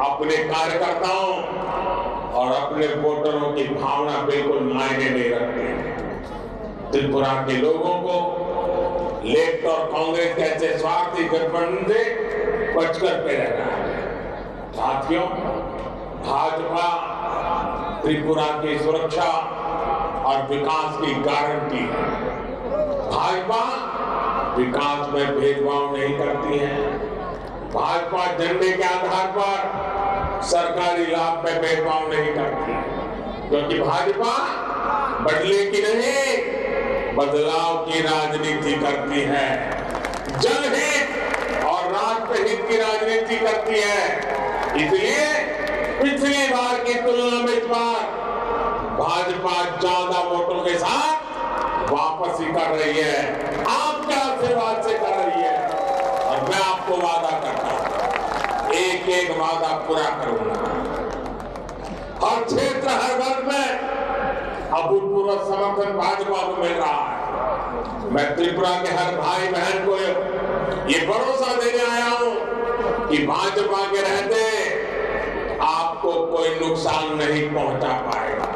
अपने कार्यकर्ताओं और अपने वोटरों की भावना बिल्कुल मायने नहीं रखती। त्रिपुरा के लोगों को लेफ्ट और कांग्रेस के ऐसे स्वार्थी गठबंधन से बचकर के रहना है। साथियों, भाजपा त्रिपुरा की सुरक्षा और विकास की गारंटी है। भाजपा विकास में भेदभाव नहीं करती है। भाजपा झंडे के आधार पर सरकारी लाभ में भेदभाव नहीं करती, क्योंकि भाजपा बदले की नहीं, बदलाव की राजनीति करती है। जनहित और राष्ट्रहित की राजनीति करती है। इसलिए पिछली बार की तुलना में इस बार भाजपा 14 वोटों के साथ वापसी कर रही है, आपके आशीर्वाद से कर रही है। और मैं आपको वादा करता हूं, एक एक वादा पूरा करूंगा। हर क्षेत्र, हर वर्ग में अभूतपूर्व समर्थन भाजपा को मिल रहा है। मैं त्रिपुरा के हर भाई बहन को ये भरोसा देने आया हूं कि भाजपा के रहते आपको कोई नुकसान नहीं पहुंचा पाएगा।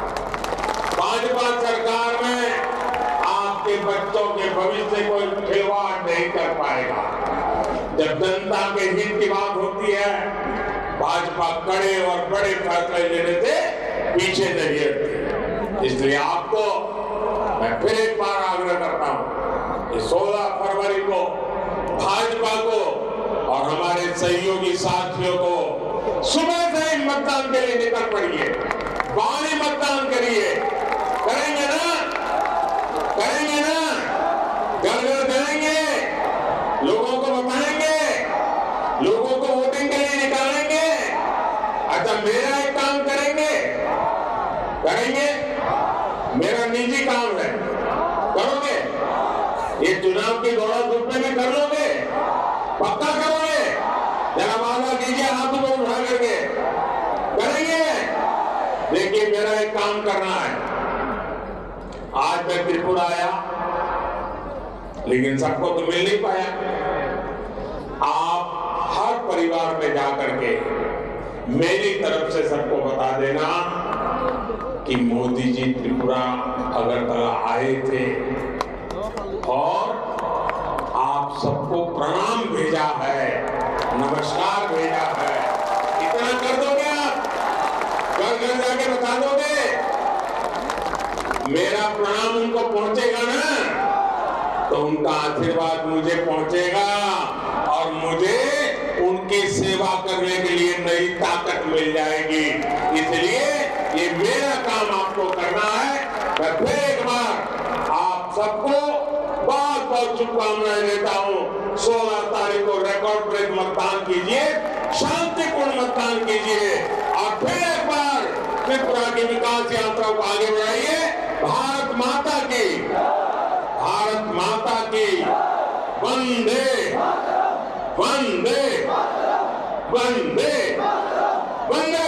भाजपा सरकार में आपके बच्चों के भविष्य कोई खिलवाड़ नहीं कर पाएगा। जब जनता के हित की बात होती है, भाजपा कड़े और बड़े फैसले लेने से पीछे नहीं हटती। इसलिए आपको मैं फिर एक बार आग्रह करता हूं कि 16 फरवरी को भाजपा को और हमारे सहयोगी साथियों को सुबह से ही मतदान के लिए निकल पड़िए, भारी मतदान करिए। करेंगे ना? करेंगे ना? घर घर जाएंगे, लोगों को बताएंगे, लोगों को वोटिंग के लिए निकालेंगे। अच्छा, मेरा एक काम करेंगे, करेंगे, मेरा निजी काम है, करोगे? ये चुनाव की दौड़ धूप में भी कर लोगे? पक्का करोगे? जरा वादा कीजिए हाथों को उठा करके। करेंगे? देखिए, मेरा एक काम करना है। आज मैं त्रिपुरा आया, लेकिन सबको तो मिल नहीं पाया। आप हर परिवार में जाकर के मेरी तरफ से सबको बता देना कि मोदी जी त्रिपुरा अगरतला आए थे और आप सबको प्रणाम भेजा है, नमस्कार भेजा है। इतना कर दोगे आप? घर घर जाके बता दोगे? मेरा प्रणाम उनको पहुंचेगा ना, तो उनका आशीर्वाद मुझे पहुंचेगा और मुझे उनकी सेवा करने के लिए नई ताकत मिल जाएगी। इसलिए ये मेरा काम आपको करना है। मैं फिर एक बार आप सबको बहुत बहुत शुभकामनाएं देता हूँ। 16 तारीख को रिकॉर्ड ब्रेक मतदान कीजिए, शांतिपूर्ण मतदान कीजिए और फिर एक बार त्रिपुरा की विकास यात्रा को आगे बढ़ाइए। भारत माता की, भारत माता की वंदे वंदे वंदे वंदे